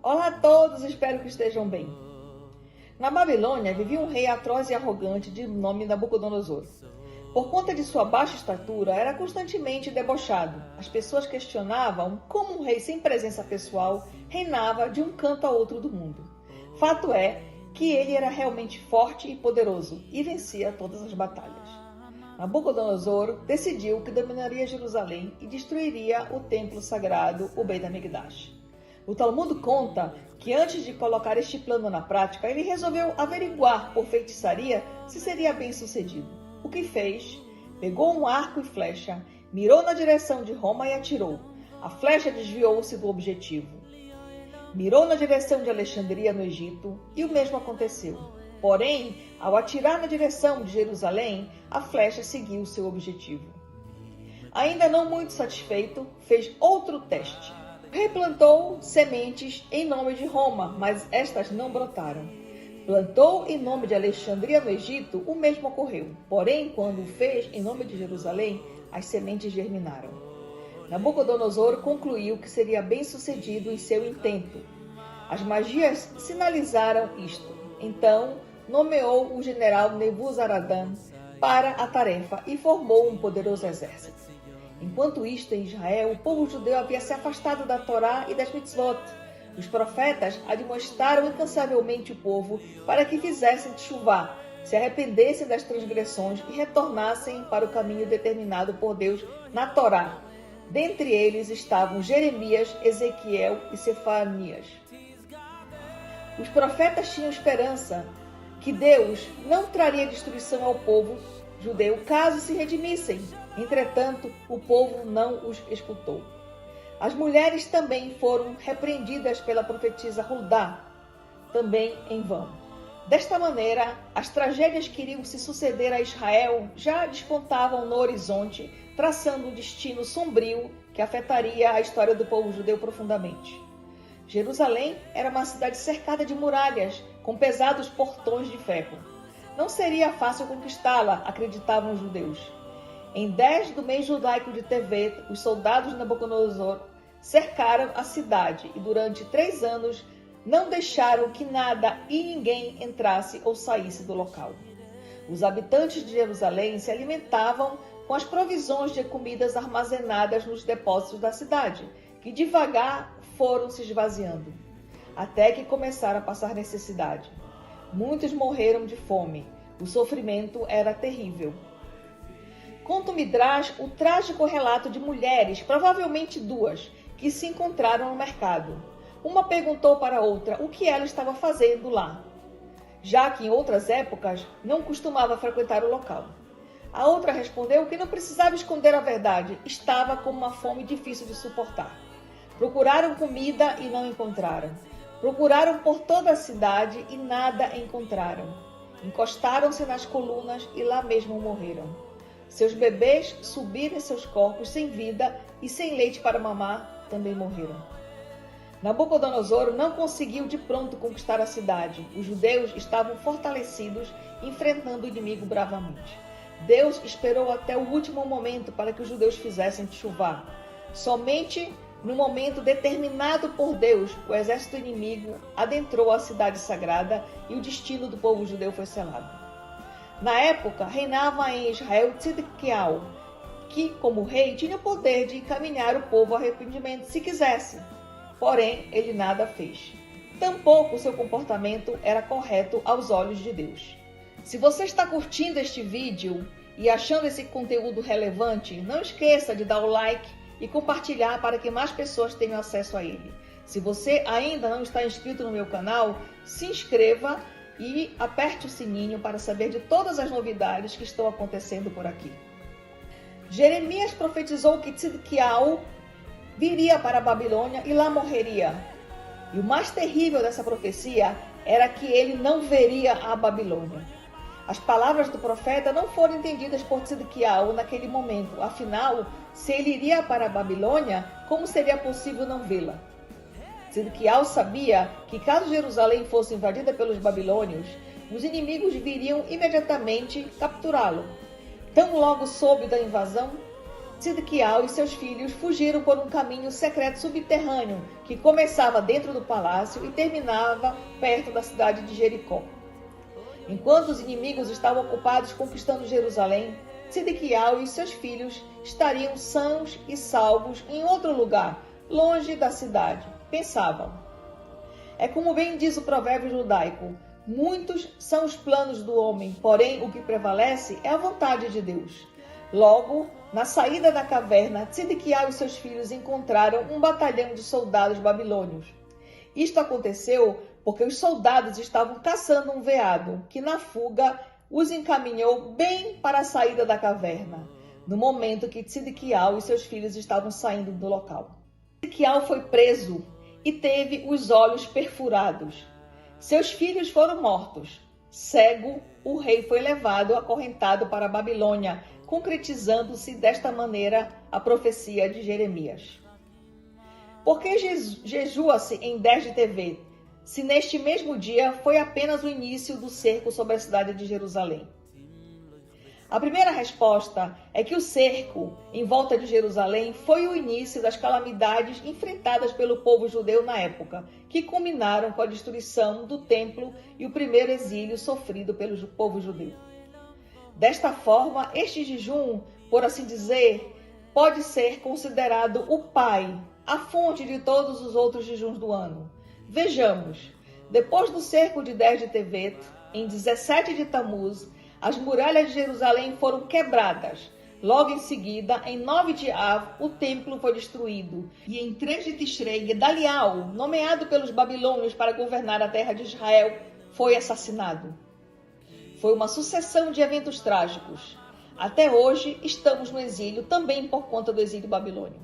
Olá a todos, espero que estejam bem. Na Babilônia vivia um rei atroz e arrogante de nome Nabucodonosor. Por conta de sua baixa estatura, era constantemente debochado. As pessoas questionavam como um rei sem presença pessoal reinava de um canto a outro do mundo. Fato é que ele era realmente forte e poderoso e vencia todas as batalhas. Nabucodonosor decidiu que dominaria Jerusalém e destruiria o templo sagrado, o Beit HaMikdash. O Talmud conta que antes de colocar este plano na prática, ele resolveu averiguar por feitiçaria se seria bem sucedido. O que fez? Pegou um arco e flecha, mirou na direção de Roma e atirou. A flecha desviou-se do objetivo. Mirou na direção de Alexandria, no Egito, e o mesmo aconteceu. Porém, ao atirar na direção de Jerusalém, a flecha seguiu seu objetivo. Ainda não muito satisfeito, fez outro teste. Replantou sementes em nome de Roma, mas estas não brotaram. Plantou em nome de Alexandria, no Egito, o mesmo ocorreu. Porém, quando o fez em nome de Jerusalém, as sementes germinaram. Nabucodonosor concluiu que seria bem sucedido em seu intento. As magias sinalizaram isto. Então, nomeou o general Nebuzaradan para a tarefa e formou um poderoso exército. Enquanto isto, em Israel, o povo judeu havia se afastado da Torá e das mitzvot. Os profetas admoestaram incansavelmente o povo para que fizessem teshuvá, se arrependessem das transgressões e retornassem para o caminho determinado por Deus na Torá. Dentre eles estavam Jeremias, Ezequiel e Sefanias. Os profetas tinham esperança que Deus não traria destruição ao povo judeu caso se redimissem. Entretanto, o povo não os escutou. As mulheres também foram repreendidas pela profetisa Huldá, também em vão. Desta maneira, as tragédias que iriam se suceder a Israel já despontavam no horizonte, traçando um destino sombrio que afetaria a história do povo judeu profundamente. Jerusalém era uma cidade cercada de muralhas, com pesados portões de ferro. Não seria fácil conquistá-la, acreditavam os judeus. Em 10 do mês judaico de Tevet, os soldados de Nabucodonosor cercaram a cidade e durante 3 anos não deixaram que nada e ninguém entrasse ou saísse do local. Os habitantes de Jerusalém se alimentavam com as provisões de comidas armazenadas nos depósitos da cidade, que devagar foram se esvaziando, até que começaram a passar necessidade. Muitos morreram de fome. O sofrimento era terrível. Conta o Midrash o trágico relato de mulheres, provavelmente 2, que se encontraram no mercado. Uma perguntou para a outra o que ela estava fazendo lá, já que em outras épocas não costumava frequentar o local. A outra respondeu que não precisava esconder a verdade, estava com uma fome difícil de suportar. Procuraram comida e não encontraram. Procuraram por toda a cidade e nada encontraram. Encostaram-se nas colunas e lá mesmo morreram. Seus bebês subiram em seus corpos sem vida e sem leite para mamar também morreram. Nabucodonosor não conseguiu de pronto conquistar a cidade. Os judeus estavam fortalecidos, enfrentando o inimigo bravamente. Deus esperou até o último momento para que os judeus fizessem teshuvá. Somente no momento determinado por Deus, o exército inimigo adentrou a cidade sagrada e o destino do povo judeu foi selado. Na época, reinava em Israel Tzidkiau, que, como rei, tinha o poder de encaminhar o povo ao arrependimento se quisesse. Porém, ele nada fez. Tampouco seu comportamento era correto aos olhos de Deus. Se você está curtindo este vídeo e achando esse conteúdo relevante, não esqueça de dar o like e compartilhar para que mais pessoas tenham acesso a ele. Se você ainda não está inscrito no meu canal, se inscreva e aperte o sininho para saber de todas as novidades que estão acontecendo por aqui. Jeremias profetizou que Tzidkiau viria para a Babilônia e lá morreria. E o mais terrível dessa profecia era que ele não veria a Babilônia. As palavras do profeta não foram entendidas por Tzidkiau naquele momento. Afinal, se ele iria para a Babilônia, como seria possível não vê-la? Tzidkiau sabia que caso Jerusalém fosse invadida pelos babilônios, os inimigos viriam imediatamente capturá-lo. Tão logo soube da invasão, Sidequial e seus filhos fugiram por um caminho secreto subterrâneo que começava dentro do palácio e terminava perto da cidade de Jericó. Enquanto os inimigos estavam ocupados conquistando Jerusalém, Sidequial e seus filhos estariam sãos e salvos em outro lugar, longe da cidade. Pensavam. É como bem diz o provérbio judaico: muitos são os planos do homem, porém o que prevalece é a vontade de Deus. Logo, na saída da caverna, Sidequial e seus filhos encontraram um batalhão de soldados babilônios. Isto aconteceu porque os soldados estavam caçando um veado, que na fuga os encaminhou bem para a saída da caverna, no momento que Sidequial e seus filhos estavam saindo do local. Sidequial foi preso e teve os olhos perfurados. Seus filhos foram mortos. Cego, o rei foi levado acorrentado para a Babilônia, concretizando-se desta maneira a profecia de Jeremias. Por que jejua-se em 10 de TV, se neste mesmo dia foi apenas o início do cerco sobre a cidade de Jerusalém? A primeira resposta é que o cerco em volta de Jerusalém foi o início das calamidades enfrentadas pelo povo judeu na época, que culminaram com a destruição do templo e o primeiro exílio sofrido pelo povo judeu. Desta forma, este jejum, por assim dizer, pode ser considerado o pai, a fonte de todos os outros jejuns do ano. Vejamos, depois do cerco de 10 de Tevet, em 17 de Tamuz, as muralhas de Jerusalém foram quebradas. Logo em seguida, em 9 de Av, o templo foi destruído. E em 3 de Tishrei, Gedalial, nomeado pelos babilônios para governar a terra de Israel, foi assassinado. Foi uma sucessão de eventos trágicos. Até hoje, estamos no exílio, também por conta do exílio babilônio.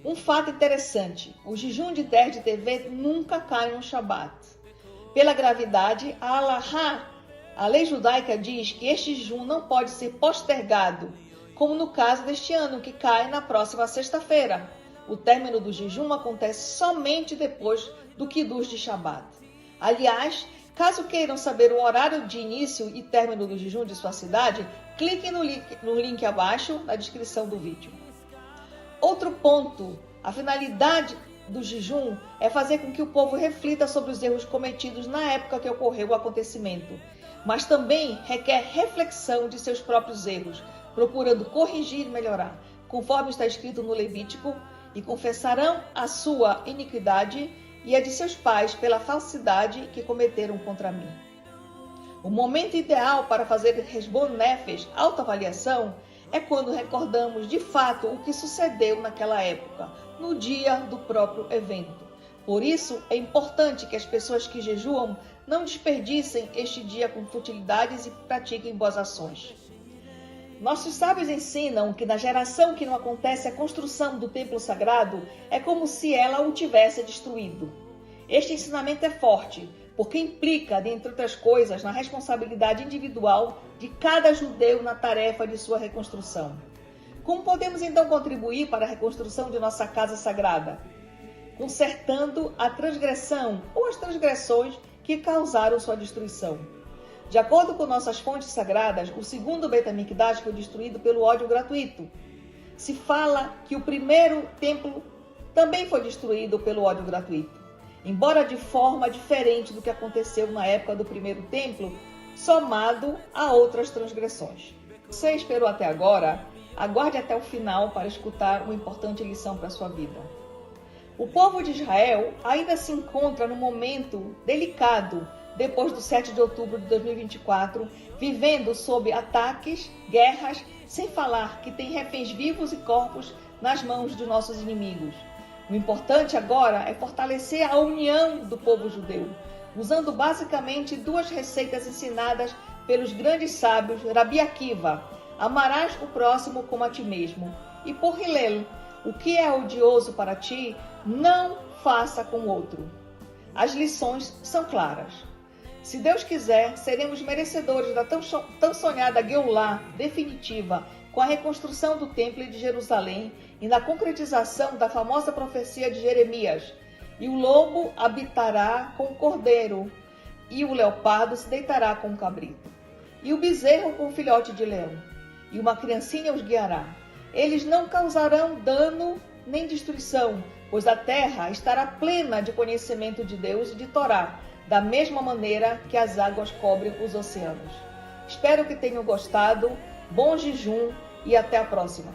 Um fato interessante, o jejum de 10 de Tevet nunca cai no Shabat. Pela gravidade, a Halahá, a lei judaica, diz que este jejum não pode ser postergado, como no caso deste ano, que cai na próxima sexta-feira. O término do jejum acontece somente depois do Kiddush de Shabat. Aliás, caso queiram saber o horário de início e término do jejum de sua cidade, cliquem no link abaixo na descrição do vídeo. Outro ponto, a finalidade do jejum é fazer com que o povo reflita sobre os erros cometidos na época que ocorreu o acontecimento, mas também requer reflexão de seus próprios erros, procurando corrigir e melhorar, conforme está escrito no Levítico, e confessarão a sua iniquidade e a de seus pais pela falsidade que cometeram contra mim. O momento ideal para fazer Heshbon Nefesh, autoavaliação, é quando recordamos de fato o que sucedeu naquela época, no dia do próprio evento. Por isso, é importante que as pessoas que jejuam não desperdicem este dia com futilidades e pratiquem boas ações. Nossos sábios ensinam que na geração que não acontece a construção do templo sagrado, é como se ela o tivesse destruído. Este ensinamento é forte, porque implica, dentre outras coisas, na responsabilidade individual de cada judeu na tarefa de sua reconstrução. Como podemos então contribuir para a reconstrução de nossa casa sagrada? Consertando a transgressão ou as transgressões que causaram sua destruição. De acordo com nossas fontes sagradas, o segundo Beit HaMikdash foi destruído pelo ódio gratuito. Se fala que o primeiro templo também foi destruído pelo ódio gratuito, embora de forma diferente do que aconteceu na época do primeiro templo, somado a outras transgressões. Você esperou até agora? Aguarde até o final para escutar uma importante lição para a sua vida. O povo de Israel ainda se encontra num momento delicado depois do 7 de outubro de 2024, vivendo sob ataques, guerras, sem falar que tem reféns vivos e corpos nas mãos de nossos inimigos. O importante agora é fortalecer a união do povo judeu, usando basicamente duas receitas ensinadas pelos grandes sábios Rabi Akiva: amarás o próximo como a ti mesmo, e por Hillel, o que é odioso para ti, não faça com o outro. As lições são claras. Se Deus quiser, seremos merecedores da tão sonhada Geulah definitiva, com a reconstrução do Templo de Jerusalém e na concretização da famosa profecia de Jeremias: e o lobo habitará com o cordeiro, e o leopardo se deitará com o cabrito, e o bezerro com o filhote de leão, e uma criancinha os guiará. Eles não causarão dano nem destruição, pois a terra estará plena de conhecimento de Deus e de Torá, da mesma maneira que as águas cobrem os oceanos. Espero que tenham gostado. Bom jejum e até a próxima.